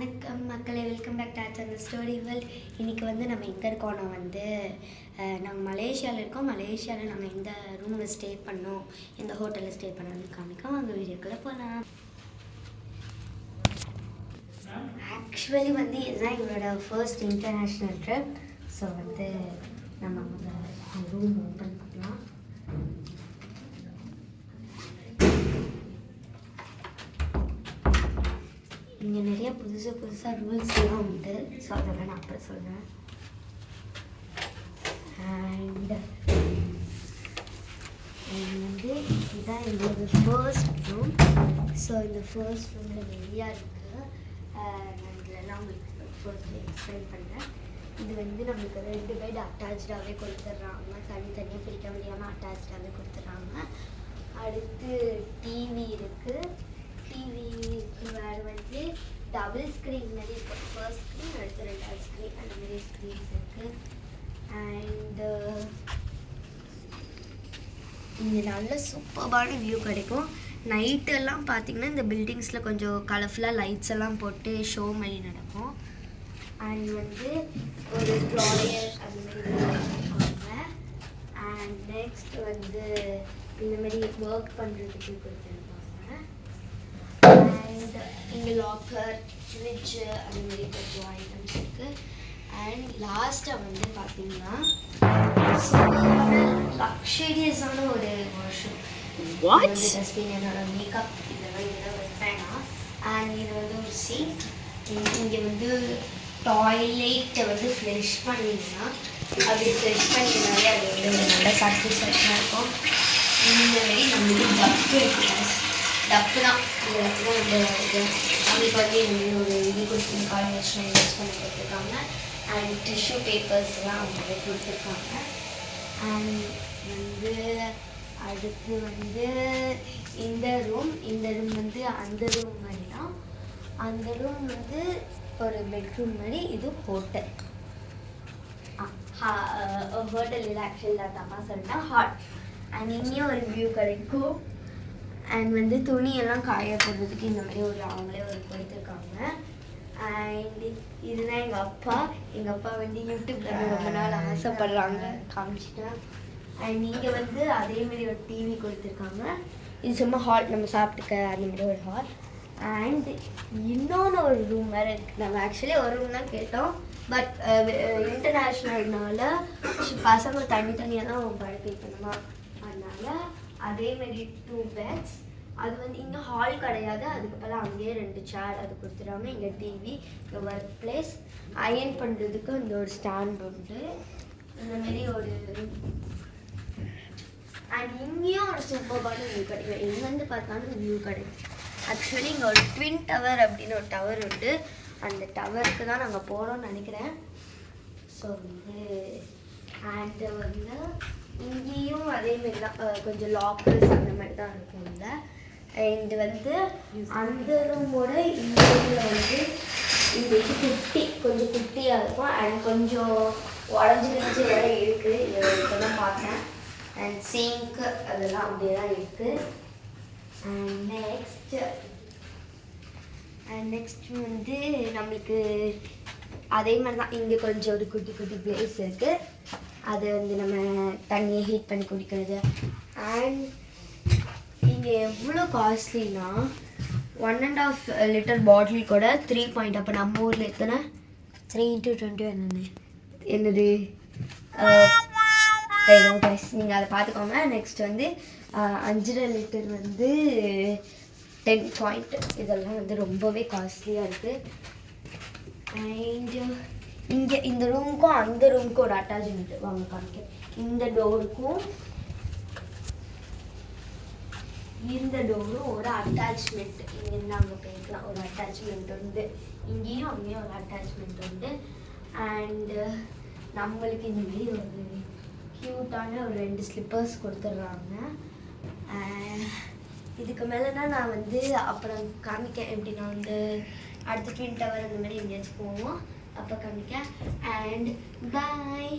வணக்கம் மக்களே, welcome back to channel Story World. இன்றைக்கி நம்ம எங்கே இருக்கோம்னா நாங்கள் மலேசியாவில் இருக்கோம். மலேசியாவில் நாங்கள் எந்த ரூமில் ஸ்டே பண்ணோம், எந்த ஹோட்டலில் ஸ்டே பண்ணோம்னு காமிக்கோம். அவங்க வீடியோக்குள்ளே போகலாம். ஆக்சுவலி இதுதான் எங்களோட ஃபர்ஸ்ட் இன்டர்நேஷ்னல் ட்ரிப். ஸோ நம்ம ரூம் ஓப்பன் பண்ணலாம். இங்கே நிறைய புதுசாக ரூல்ஸ்லாம் உண்டு. ஸோ அதெல்லாம் நான் அப்புறம் சொல்கிறேன். அண்ட் இதுதான் எங்களோட ஃபர்ஸ்ட் ரூம். ஸோ இந்த ஃபர்ஸ்ட் ரூமில் நிறையா இருக்குது. நான் இதெல்லாம் உங்களுக்கு ஃபர்ஸ்ட் எக்ஸ்பிளைன் பண்ணுறேன். இது நம்மளுக்கு 2 பெட் அட்டாச்சாகவே கொடுத்துட்றாங்க. தனித்தனியாக பிரிக்க முடியாமல் அட்டாச்சாகவே கொடுத்துட்றாங்க. அடுத்து டிவி இருக்குது. டிவிக்கு வேறு டபுள் ஸ்க்ரீன் மாதிரி இருக்குது. ஃபர்ஸ்ட் ஸ்க்ரீன், அடுத்து 2வது ஸ்க்ரீன், அந்த மாதிரி ஸ்க்ரீன்ஸ் இருக்குது. அண்டு இங்கே நல்ல சூப்பர்பான வியூ கிடைக்கும். நைட்டெல்லாம் பார்த்திங்கன்னா இந்த பில்டிங்ஸில் கொஞ்சம் கலர்ஃபுல்லாக லைட்ஸ் எல்லாம் போட்டு ஷோ மாதிரி நடக்கும். அண்ட் ஒரு ட்ராயர் அந்த மாதிரி கொடுத்துருக்காங்க. அண்ட் நெக்ஸ்ட் இந்த மாதிரி ஒர்க் பண்ணுறதுக்கு கொடுத்துருக்காங்க. அண்ட் இங்கே லாக்கர், ஃப்ரிட்ஜு அந்த மாதிரி கொஞ்சம் ஐட்டம்ஸ் இருக்குது. அண்ட் லாஸ்ட்டாக பார்த்தீங்கன்னா லக்ஸரியஸான ஒரு வாஷ்ரூம். டஸ்ட்பின், என்னோட மேக்கப் இதெல்லாம் இங்கே வைப்பேன்னா. அண்ட் இது ஒரு சீட். இங்கே டாய்லெட்டை ஃப்ளஷ் பண்ணிங்கன்னா அப்படி ஃப்ளஷ் பண்ணினாலே அது நல்ல சாட்டிஸ்ஃபேக்ஷனாக இருக்கும். இந்த மாதிரி நம்மளுக்கு டப்பு இருக்குது. டப்பு தான் இந்த டப்பு தான் இது நம்மளுக்கு ஒரு இது கொடுத்து காலேஜில் யூஸ் பண்ணி கொடுத்துருக்காங்க. அண்ட் டிஷ்யூ பேப்பர்ஸ்லாம் அவங்க கொடுத்துருக்காங்க. அண்ட் அடுத்து இந்த ரூம் அந்த ரூம் மாதிரி தான். அந்த ரூம் ஒரு பெட்ரூம் மாதிரி. இது ஹோட்டல். ஹோட்டல் இல்லை, ஆக்சுவலி தப்பா சொல்லிட்டேன், ஹாட். அண்ட் இங்கேயும் ஒரு வியூ கிடைக்கும். அண்ட் துணியெல்லாம் காய போடுறதுக்கு இந்த மாதிரி அவங்களே கொடுத்துருக்காங்க. அண்ட் இதுதான் எங்கள் அப்பா. எங்கள் அப்பா யூடியூப்பில் ரொம்ப நாள் ஆசைப்படுறாங்க, காமிச்சிட்டேன். அண்ட் இங்கே அதேமாரி ஒரு டிவி கொடுத்துருக்காங்க. இது சும்மா ஹால், நம்ம சாப்பிட்டுக்க அந்த மாதிரி ஒரு ஹால். அண்ட் இன்னொன்று ஒரு ரூம் வேறு இருக்குது. நம்ம ஆக்சுவலி ஒரு ரூம் தான் கேட்டோம். பட் இன்டர்நேஷ்னல்னால பசங்க தனித்தனியாக தான் படுக்கை பண்ணுமா. அதனால் அதேமாரி 2 பெட்ஸ். அது இங்கே ஹால் கிடையாது. அதுக்கப்புறம் அங்கேயே 2 சேர் அது கொடுத்துருவாங்க. இங்கே டிவி, இங்கே ஒர்க் பிளேஸ், அயர்ன் பண்ணுறதுக்கு இந்த ஒரு ஸ்டாண்ட் உண்டு. இந்தமாரி ஒரு அண்ட் இங்கேயும் ஒரு சூப்பர்பான வியூ கிடைக்கும். எங்கேருந்து பார்த்தாலும் வியூ கிடைக்கும். ஆக்சுவலி இங்கே ஒரு ட்வின் டவர் அப்படின்னு ஒரு டவர் உண்டு. அந்த டவருக்கு தான் நாங்கள் போகிறோம்னு நினைக்கிறேன். ஸோ அண்ட் இங்கேயும் அதேமாரி தான் கொஞ்சம் லாக்கர்ஸ் அந்த மாதிரி தான் இருக்கும். இது அந்த ரூமோட இந்த ரூமில் இந்த இது கொஞ்சம் குட்டியாக இருக்கும். அண்ட் கொஞ்சம் உடஞ்சி வேற இருக்குது. இப்போ தான் பார்த்தேன். அண்ட் சிங்க்கு அதெல்லாம் அப்படியே தான் இருக்குது. அண்ட் நெக்ஸ்ட் நம்மளுக்கு அதே மாதிரி தான். இங்கே கொஞ்சம் ஒரு குட்டி குட்டி பிளேஸ் இருக்குது. அது நம்ம தண்ணியை ஹீட் பண்ணி குடிக்கிறது. அண்ட் இங்கே எவ்வளோ காஸ்ட்லினா 1.5 லிட்டர் பாட்டில் கூட 3 அப்போ நம்ம ஊரில் எத்தனை 3 × 20 என்னது ஏதோ ப்ரைஸ், நீங்கள் அதை பார்த்துக்கோங்க. நெக்ஸ்ட் 5.5 லிட்டர் 10 இதெல்லாம் ரொம்பவே காஸ்ட்லியாக இருக்குது. அண்ட் இங்கே இந்த ரூமுக்கும் அந்த ரூமுக்கும் ஒரு அட்டாச்மெண்ட் வாங்க காமிக்க. இந்த டோருக்கும் இந்த டோரும் ஒரு அட்டாச்மெண்ட். இங்கேருந்து அங்கே போய்க்கலாம், ஒரு அட்டாச்மெண்ட் உண்டு. இங்கேயும் அங்கேயும் ஒரு அட்டாச்மெண்ட் உண்டு. அண்டு நம்மளுக்கு இந்த மாதிரி ஒரு க்யூட்டான ஒரு 2 ஸ்லிப்பர்ஸ் கொடுத்துட்றாங்க. இதுக்கு மேலேனா நான் அப்புறம் காமிக்க எப்படின்னா அடுத்த ட்வின் டவர் அந்த மாதிரி எங்கேயாச்சும் போவோம், அப்போ காமிக்க. அண்ட் பாய்.